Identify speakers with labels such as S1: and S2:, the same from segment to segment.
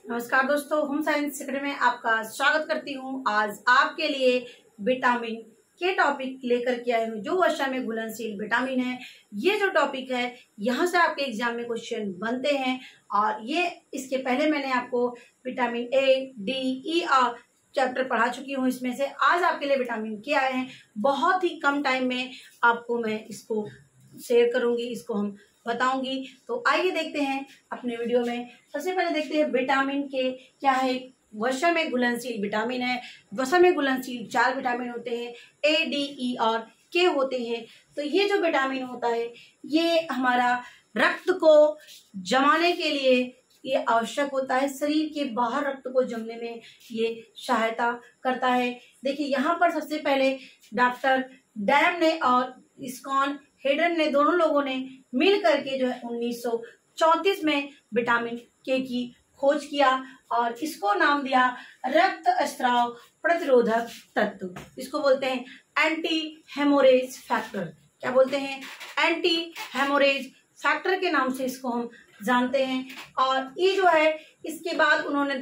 S1: नमस्कार दोस्तों, home science secretary में आपका स्वागत करती हूँ। आज आपके लिए विटामिन के टॉपिक लेकर के आई हूँ, जो वसा में घुलनशील विटामिन है। ये जो टॉपिक है, यहाँ से आपके एग्जाम में क्वेश्चन बनते हैं। और ये इसके पहले मैंने आपको विटामिन ए, डी, ई और चैप्टर पढ़ा चुकी हूँ। इसमें से आज आपके लिए विटामिन के आए हैं। बहुत ही कम टाइम में आपको मैं इसको शेयर करूंगी, इसको हम बताऊंगी। तो आइए देखते हैं अपने वीडियो में। सबसे पहले देखते हैं विटामिन के क्या है। वसा में घुलनशील विटामिन है। वसा में घुलनशील 4 विटामिन होते हैं, ए, डी, ई और के होते हैं। तो ये जो विटामिन होता है, ये हमारा रक्त को जमाने के लिए ये आवश्यक होता है। शरीर के बाहर रक्त को जमने में ये सहायता करता है। देखिए यहाँ पर सबसे पहले डॉक्टर डैम ने और स्कॉन हेडन ने, दोनों लोगों ने मिल करके जो है 1934 में विटामिन के की खोज किया और इसको नाम दिया रक्त स्राव प्रतिरोधक तत्व। इसको बोलते हैं एंटी हेमोरेज फैक्टर। क्या बोलते हैं? एंटी हेमोरेज फैक्टर के नाम से इसको हम जानते हैं। और ये जो है, इसके बाद इन्होंने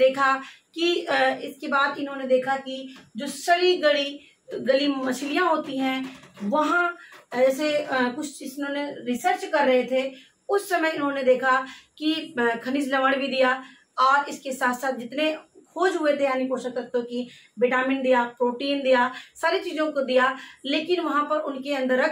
S1: देखा कि जो सड़ी गली मछलियां होती हैं, वहाँ ऐसे कुछ इन्होंने रिसर्च कर रहे थे। उस समय इन्होंने देखा कि खनिज लवण भी दिया और इसके साथ साथ जितने खोज हुए थे, यानी पोषक तत्वों की, विटामिन दिया, प्रोटीन दिया, सारी चीजों को दिया। लेकिन वहां पर उनके अंदर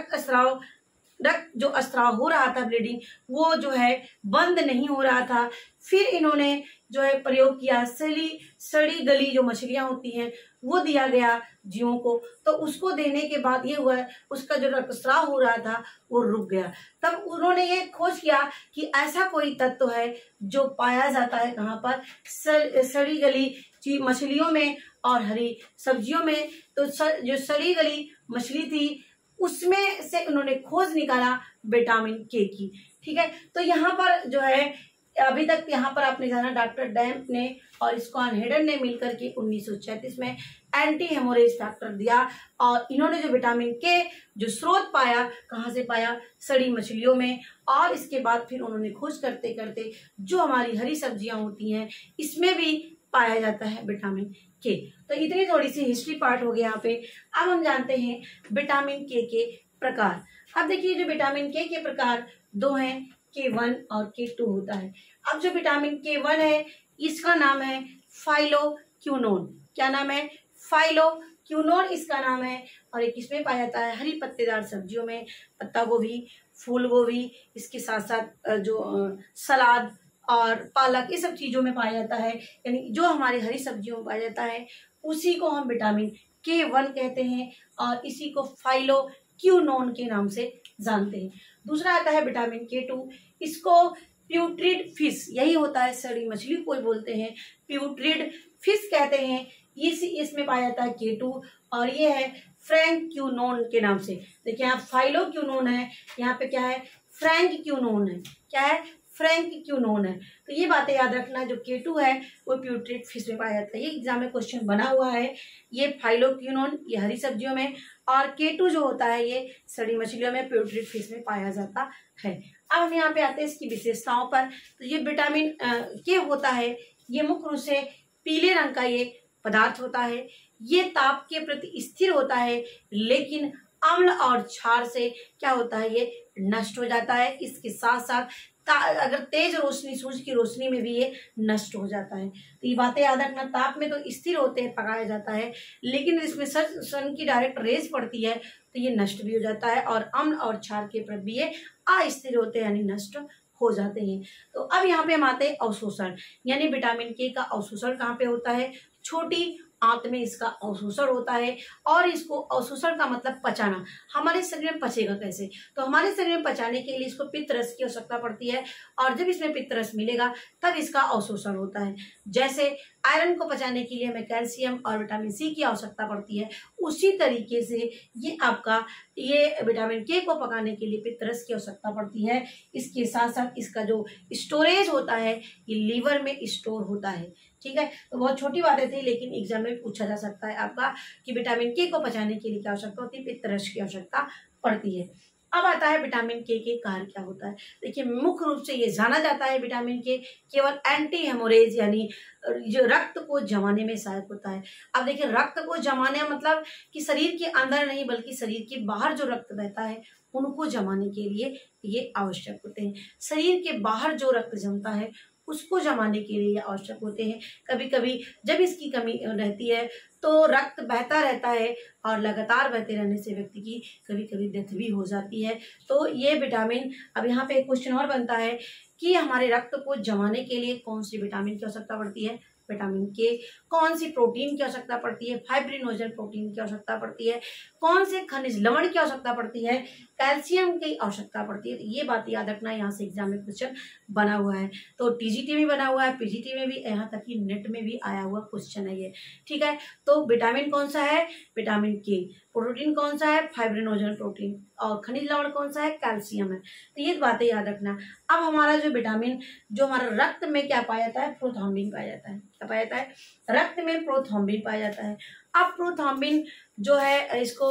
S1: रक्त जो स्राव हो रहा था, ब्लीडिंग, वो जो है बंद नहीं हो रहा था। फिर इन्होंने जो है प्रयोग किया, सड़ी गली जो मछलियां होती हैं वो दिया गया जीवों को। तो उसको देने के बाद ये हुआ, उसका जो रक्तस्राव हो रहा था वो रुक गया। तब उन्होंने ये खोज किया कि ऐसा कोई तत्व है जो पाया जाता है कहाँ पर? सड़ी गली मछलियों में और हरी सब्जियों में। तो जो सड़ी गली मछली थी, उसमें से उन्होंने खोज निकाला विटामिन के की। ठीक है, तो यहाँ पर जो है, अभी तक यहाँ पर आपने जाना डॉक्टर डैम ने और स्कॉन हेडन ने मिलकर के 1936 में एंटी हेमोरेज फैक्टर दिया। और इन्होंने जो विटामिन के जो स्रोत पाया, कहाँ से पाया? सड़ी मछलियों में। और इसके बाद फिर उन्होंने खोज करते करते जो हमारी हरी सब्जियां होती हैं, इसमें भी पाया जाता है विटामिन के। तो इतनी थोड़ी सी हिस्ट्री पार्ट हो गया यहाँ पे। अब हम जानते हैं विटामिन के प्रकार। अब देखिए, जो विटामिन के प्रकार 2 हैं, K1 और K2 होता है। अब जो विटामिन K1 है, इसका नाम है फाइलोक्विनोन। क्या नाम है? फाइलोक्विनोन इसका नाम है। और एक किसमें पाया जाता है? हरी पत्तेदार सब्जियों में, पत्ता गोभी, फूल गोभी, इसके साथ साथ जो सलाद और पालक, ये सब चीजों में पाया जाता है। यानी जो हमारे हरी सब्जियों में पाया जाता है, उसी को हम विटामिन K1 कहते हैं और इसी को फाइलोक्विनोन के नाम से जानते हैं। दूसरा आता है विटामिन K2। इसको प्यूट्रिड फिश, यही होता है, सड़ी मछली को बोलते हैं, प्यूट्रिड फिश कहते हैं। इसमें पाया जाता है K2 और ये है फ्रैंक्विनोन के नाम से। देखिए यहाँ फाइलोक्विनोन है, यहाँ पे क्या है? फ्रैंक्विनोन है। क्या है? फ्रैंक्विनोन है। तो ये बातें याद रखना, जो K2 है वो प्यूट्रिड फिश में पाया जाता है। ये एग्जाम में क्वेश्चन बना हुआ है। ये फाइलोक्विनोन ये हरी सब्जियों में, और K2 जो होता है ये सड़ी मछलियों में, प्यूट्रिड फिश में पाया जाता है। अब हम यहाँ पे आते हैं इसकी विशेषताओं पर। तो ये विटामिन के होता है, ये मुख्य रूप से पीले रंग का ये पदार्थ होता है। ये ताप के प्रति स्थिर होता है, लेकिन अम्ल और क्षार से क्या होता है? ये नष्ट हो जाता है। इसके साथ साथ अगर तेज रोशनी, सूरज की रोशनी में भी ये नष्ट हो जाता है। तो ये बातें याद रखना, ताप में तो स्थिर होते हैं, पकाया जाता है, लेकिन इसमें सन की डायरेक्ट रेज पड़ती है तो ये नष्ट भी हो जाता है। और अम्ल और क्षार के प्रति भी ये अस्थिर होते हैं, यानी नष्ट हो जाते हैं। तो अब यहाँ पे हम आते हैं अवशोषण, यानी विटामिन के का अवशोषण कहाँ पे होता है? छोटी आंत में इसका अवशोषण होता है। और इसको अवशोषण का मतलब पचाना। हमारे शरीर में पचेगा कैसे? तो हमारे शरीर में पचाने के लिए इसको पित्त रस की आवश्यकता पड़ती है, और जब इसमें पित्त रस मिलेगा तब इसका अवशोषण होता है। जैसे आयरन को पचाने के लिए हमें कैल्शियम और विटामिन सी की आवश्यकता पड़ती है, उसी तरीके से ये विटामिन के को पकाने के लिए पित्त रस की आवश्यकता पड़ती है। इसके साथ साथ इसका जो स्टोरेज होता है, ये लीवर में स्टोर होता है। ठीक है, तो बहुत छोटी बातें थी, लेकिन एग्जाम में पूछा जा सकता है आपका कि विटामिन के को पचाने के लिए क्या आवश्यकता होती है? पित्त रस की आवश्यकता पड़ती है। अब आता है विटामिन के कार्य क्या होता है। देखिए मुख्य रूप से ये जाना जाता है विटामिन के केवल एंटी हेमोरेज यानी जो रक्त को जमाने में सहायक होता है। अब देखिए रक्त को जमाने मतलब कि शरीर के अंदर नहीं बल्कि शरीर के बाहर जो रक्त बहता है उनको जमाने के लिए ये आवश्यक होते हैं। शरीर के बाहर जो रक्त जमता है उसको जमाने के लिए आवश्यक होते हैं। कभी कभी जब इसकी कमी रहती है तो रक्त बहता रहता है और लगातार बहते रहने से व्यक्ति की कभी कभी डेथ भी हो जाती है। तो ये विटामिन, अब यहाँ पे एक क्वेश्चन और बनता है कि हमारे रक्त को जमाने के लिए कौन सी विटामिन की आवश्यकता पड़ती है, विटामिन के। कौन सी प्रोटीन की आवश्यकता पड़ती है, फाइब्रिनोजन प्रोटीन की आवश्यकता पड़ती है। कौन से खनिज लवण की आवश्यकता पड़ती है, कैल्शियम की आवश्यकता पड़ती है। तो ये बात याद रखना, यहाँ से एग्जाम में क्वेश्चन बना हुआ है। तो टीजीटी में बना हुआ है, पीजीटी में भी, यहाँ तक कि नेट में भी आया हुआ क्वेश्चन है ये। ठीक है, तो विटामिन कौन सा है, विटामिन के। प्रोटीन कौन सा है, फाइब्रिनोजन प्रोटीन। और खनिज लवण कौन सा है, कैल्शियम है। तो ये बातें याद रखना। अब हमारा जो विटामिन, जो हमारा रक्त में क्या पाया जाता है, प्रोथ्रोम्बिन पाया जाता है। क्या पाया जाता है, रक्त में प्रोथ्रोम्बिन पाया जाता है। अब प्रोथ्रोम्बिन जो है, इसको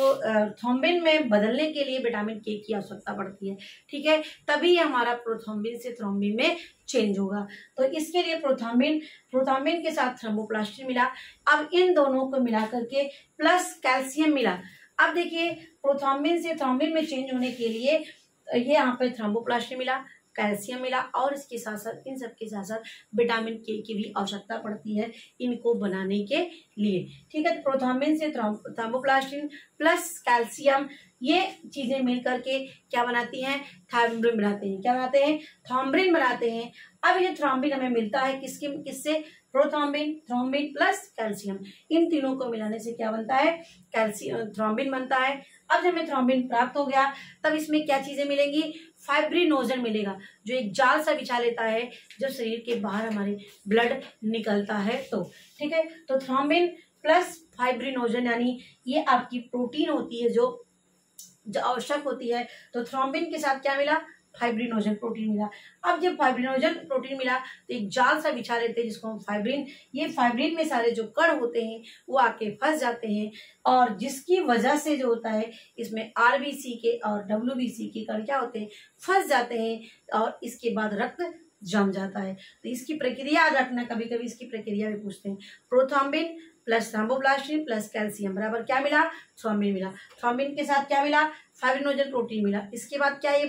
S1: थ्रोम्बिन में बदलने के लिए विटामिन के की आवश्यकता पड़ती है। ठीक है, तभी हमारा प्रोथ्रोम्बिन से थ्रोम्बिन में चेंज होगा। तो इसके लिए प्रोथ्रोम्बिन के साथ थ्रोम्बोप्लास्टिन मिला। अब इन दोनों को मिला करके प्लस कैल्शियम मिला। अब देखिए प्रोथ्रोम्बिन से थ्रोम्बिन में चेंज होने के लिए ये यहाँ पे थ्रोम्बोप्लास्टिन मिला, कैल्शियम मिला और इसके साथ साथ, इन सब के साथ साथ विटामिन के की भी आवश्यकता पड़ती है इनको बनाने के लिए। ठीक है, तो प्रोथ्रोम्बिन से थ्रोम्बोप्लास्टिन प्लस कैल्शियम, ये चीजें मिल करके क्या बनाती हैं, थ्रोम्बिन बनाते हैं। क्या बनाते हैं, थ्रोम्बिन बनाते हैं। अब ये थ्रोम्बिन हमें मिलता है किससे, प्रोथ्रोम्बिन, थ्रोम्बिन प्लस कैल्शियम, इन तीनों को मिलाने से क्या बनता है, कैल्शियम, थ्रोम्बिन बनता है। अब जब हमें थ्रोम्बिन प्राप्त हो गया तब इसमें क्या चीजें मिलेंगी, फाइब्रिनोजन मिलेगा, जो एक जाल सा बिछा लेता है जब शरीर के बाहर हमारे ब्लड निकलता है तो। ठीक है, तो थ्रोम्बिन प्लस फाइब्रिनोजन यानी ये आपकी प्रोटीन होती है जो आवश्यक होती है। तो थ्रोम्बिन के साथ क्या मिला, फाइब्रिनोजन प्रोटीन मिला। अब जब फाइब्रिनोजन प्रोटीन मिला तो एक जाल सा बिछा लेते हैं जिसको हम फाइब्रिन, ये फाइब्रिन में सारे जो कण होते हैं वो आके फंस जाते हैं और जिसकी वजह से जो होता है इसमें आरबीसी के और डब्ल्यूबीसी के कण क्या होते हैं, फंस जाते हैं और इसके बाद रक्त जम जाता है। तो इसकी प्रक्रिया याद रखना, कभी कभी इसकी प्रक्रिया भी पूछते हैं। Prothrombin plus thromboplastin plus calcium बराबर क्या मिला, थ्रोम्बिन मिला। थ्रोम्बिन के साथ क्या मिला, फाइब्रिनोजन प्रोटीन मिला। इसके बाद क्या ये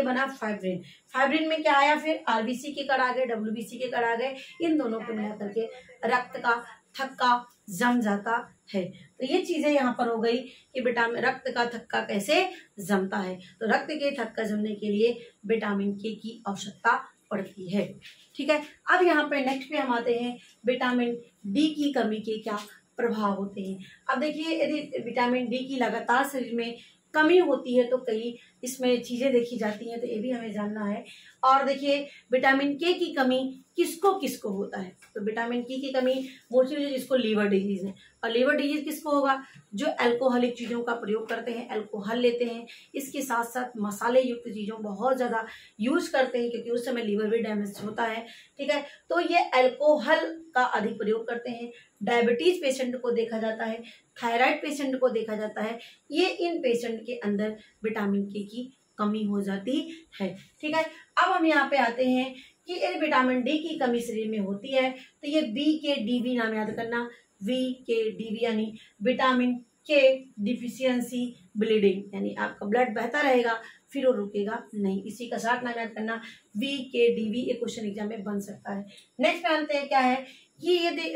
S1: बना फाइब्रिन। फाइब्रिन में क्या आया, फिर आरबीसी के कण आ गए, डब्ल्यूबीसी के कण आ गए। इन दोनों को मिला करके रक्त का थक्का जम जाता है। तो ये चीजें यहाँ पर हो गई कि विटामिन, रक्त का थक्का कैसे जमता है। तो रक्त के थक्का जमने के लिए विटामिन के की आवश्यकता पड़ती है। ठीक है, अब यहाँ पे नेक्स्ट पे हम आते हैं, विटामिन डी की कमी के क्या प्रभाव होते हैं। अब देखिए यदि विटामिन डी की लगातार शरीर में कमी होती है तो कई इसमें चीजें देखी जाती हैं, तो ये भी हमें जानना है। और देखिए विटामिन के की कमी किसको किसको होता है, तो विटामिन के की कमी मोस्टली जिसको लीवर डिजीज है। और लीवर डिजीज किसको होगा, जो अल्कोहलिक चीजों का प्रयोग करते हैं, अल्कोहल लेते हैं, इसके साथ साथ मसाले युक्त चीजों बहुत ज्यादा यूज करते हैं क्योंकि उस समय लीवर भी डैमेज होता है। ठीक है, तो ये अल्कोहल का अधिक प्रयोग करते हैं। डायबिटीज पेशेंट को देखा जाता है, थायराइड पेशेंट को देखा जाता है, ये इन पेशेंट के अंदर विटामिन के की कमी हो जाती है। ठीक है, अब हम यहाँ पे आते हैं कि यदि विटामिन डी की कमी शरीर में होती है तो ये बी के डीबी नाम याद करना, वी के डीबी यानी विटामिन के डिफिशियंसी ब्लीडिंग, यानी आपका ब्लड बहता रहेगा फिर वो रुकेगा नहीं। इसी का साथ नाम याद करना, वी के डीबी, ये क्वेश्चन एग्जाम में बन सकता है। नेक्स्ट जानते हैं क्या है कि यदि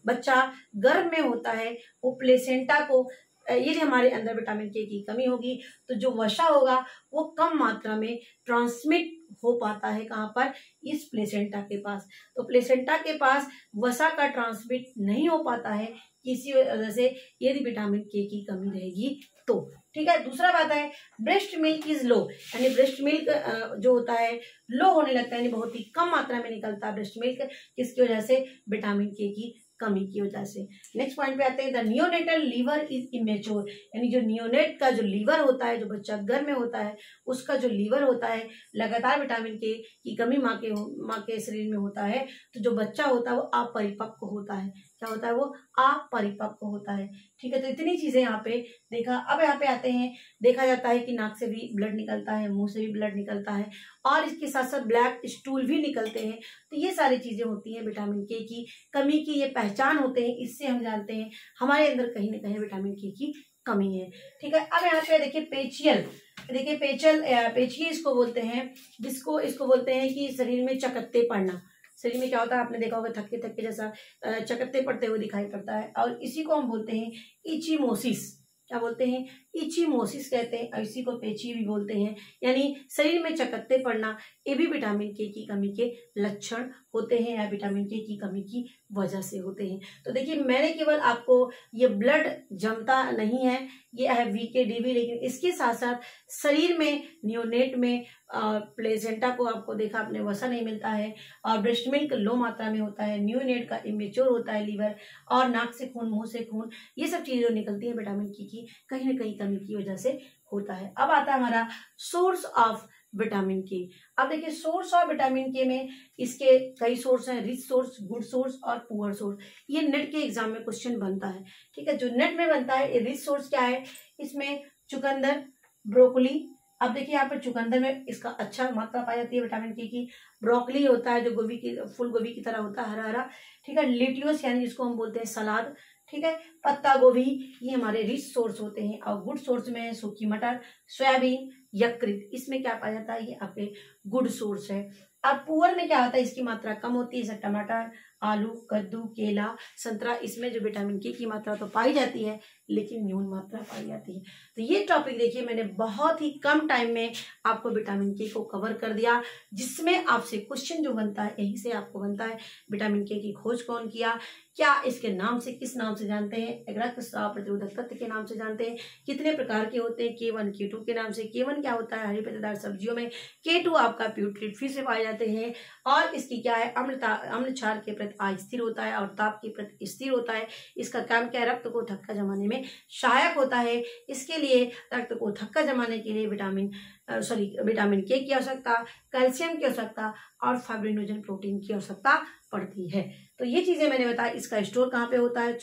S1: बच्चा गर्भ में होता है वो प्लेसेंटा को, यदि हमारे अंदर विटामिन के की कमी होगी तो जो वसा होगा वो कम मात्रा में ट्रांसमिट हो पाता है, कहाँ पर, इस प्लेसेंटा के पास। तो प्लेसेंटा के पास वसा का ट्रांसमिट नहीं हो पाता है, किसी वजह से यदि विटामिन के की कमी रहेगी तो। ठीक है, दूसरा बात है ब्रेस्ट मिल्क इज लो, यानी ब्रेस्ट मिल्क जो होता है लो होने लगता है, यानी बहुत ही कम मात्रा में निकलता है ब्रेस्ट मिल्क, किसकी वजह से, विटामिन के की कमी की वजह से। नेक्स्ट पॉइंट पे आते हैं, the neonatal liver is immature, यानी जो नियोनेट का जो लीवर होता है, जो बच्चा गर्भ में होता है, उसका जो लीवर होता है, लगातार विटामिन के की कमी माँ के शरीर में होता है, तो जो बच्चा होता है वो अपरिपक्व होता है। क्या होता है? वो अपरिपक्व होता है। ठीक है, तो इतनी चीजें यहाँ पे देखा। अब यहाँ पे आते हैं, देखा जाता है कि नाक से भी ब्लड निकलता है, मुंह से भी ब्लड निकलता है, और इसके साथ साथ ब्लैक स्टूल भी निकलते हैं। तो ये सारी चीजें होती हैं विटामिन के की कमी की, ये पहचान होते हैं। इससे हम जानते हैं हमारे अंदर कहीं ना कहीं विटामिन के की कमी है। ठीक है, अब यहाँ पे देखिए पेचियल, देखिए पेचिए इसको बोलते हैं, इसको बोलते हैं कि शरीर में चकत्ते पड़ना। शरीर में क्या होता है, आपने देखा होगा थक्के थक्के जैसा चकत्ते पड़ते हुए दिखाई पड़ता है, और इसी को हम बोलते हैं इचीमोसिस। क्या बोलते हैं? इचीमोसिस कहते हैं, और इसी को पेची भी बोलते हैं। यानी शरीर में चकत्ते पड़ना, ये भी विटामिन के की कमी के लक्षण होते हैं, या विटामिन के की कमी की वजह से होते हैं। तो देखिए, मैंने केवल आपको ये ब्लड जमता नहीं है, ये है वीकेडीबी, लेकिन इसके साथ साथ शरीर में नियोनेट में प्लेसेंटा को आपको देखा आपने वसा नहीं मिलता है, और ब्रेस्ट मिल्क लो मात्रा में होता है, नियोनेट का इमेच्योर होता है लीवर, और नाक से खून, मुंह से खून, ये सब चीजें जो निकलती है विटामिन की कहीं ना कहीं कमी की वजह से होता है। अब आता है हमारा सोर्स ऑफ विटामिन के। अब देखिए, सोर्स ऑफ विटामिन के में इसके कई सोर्स हैं, रिच सोर्स, गुड सोर्स और पुअर सोर्स। ये नेट के एग्जाम में क्वेश्चन बनता है। ठीक है, जो नेट में बनता है, ये रिच सोर्स क्या है, इसमें चुकंदर, ब्रोकली। अब देखिए यहाँ पर चुकंदर में इसका अच्छा मात्रा पाई जाती है विटामिन के की। ब्रोकली होता है जो गोभी की, फूल गोभी की तरह होता है, हरा हरा। ठीक है, लिट्यूस यानी जिसको हम बोलते हैं सलाद। ठीक है, पत्ता गोभी, ये हमारे रिच सोर्स होते हैं। और गुड सोर्स में सूखी मटर, सोयाबीन, यकृत, इसमें क्या पाया जाता है, ये आपके गुड सोर्स है। अब पुअर में क्या होता है, इसकी मात्रा कम होती है, जैसे टमाटर, आलू, कद्दू, केला, संतरा, इसमें जो विटामिन के की मात्रा तो पाई जाती है, लेकिन न्यून मात्रा पाई जाती है। तो ये टॉपिक देखिए, मैंने बहुत ही कम टाइम में आपको विटामिन के को कवर कर दिया, जिसमें आपसे क्वेश्चन जो बनता है, यहीं से आपको बनता है विटामिन के की खोज कौन किया, क्या इसके नाम से, किस नाम से जानते हैं, रक्तस्राव प्रतिरोधक तत्व के नाम से जानते हैं, कितने प्रकार के होते हैं, K1 K2 के नाम से। K1 क्या होता है, हरी पत्तेदार सब्जियों में। K2 आपका प्यूटरेट फिश से पाए जाते हैं, और इसकी क्या है, अम्ल क्षार के प्रति अस्थिर होता है, और ताप के प्रति स्थिर होता है। इसका काम क्या है, रक्त को थक्का जमाने में सहायक होता है। इसके लिए रक्त को थक्का जमाने के लिए विटामिन के की आवश्यकता, कैल्शियम की आवश्यकता, और फाइब्रिनोजन प्रोटीन की आवश्यकता पड़ती है। तो ये चीजें मैंने बताया। इसका स्टोर कहाँ पे होता है,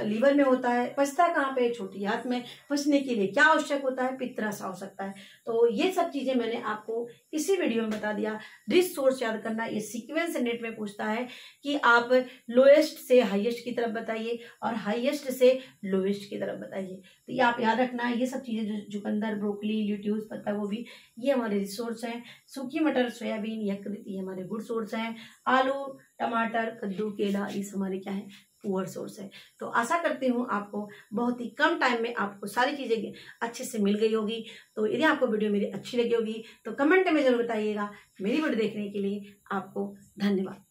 S1: लीवर में होता है। पचता कहाँ पे, छोटी आंत में। पचने के लिए क्या आवश्यक होता है, पित्तरस आवश्यकता है। तो ये सब चीजें मैंने आपको इसी वीडियो में बता दिया। रिच सोर्स याद करना, ये सीक्वेंस नेट में पूछता है कि आप लोएस्ट से हाईएस्ट की तरफ बताइए, और हाईएस्ट से लोएस्ट की तरफ बताइए। तो ये आप याद रखना है। ये सब चीजें जो चुकंदर, ब्रोकली, ल्यूट्यूस, पत्ता गोभी, ये हमारे रिच सोर्स हैं। सूखी मटर, सोयाबीन, यकृत, ये हमारे गुड सोर्स हैं। आलू, टमाटर, कद्दू, केला, ये हमारे क्या है, पुअर सोर्स है। तो आशा करती हूँ आपको बहुत ही कम टाइम में आपको सारी चीजें अच्छे से मिल गई होगी। तो यदि आपको वीडियो मेरी अच्छी लगी होगी तो कमेंट में जरूर बताइएगा। मेरी वीडियो देखने के लिए आपको धन्यवाद।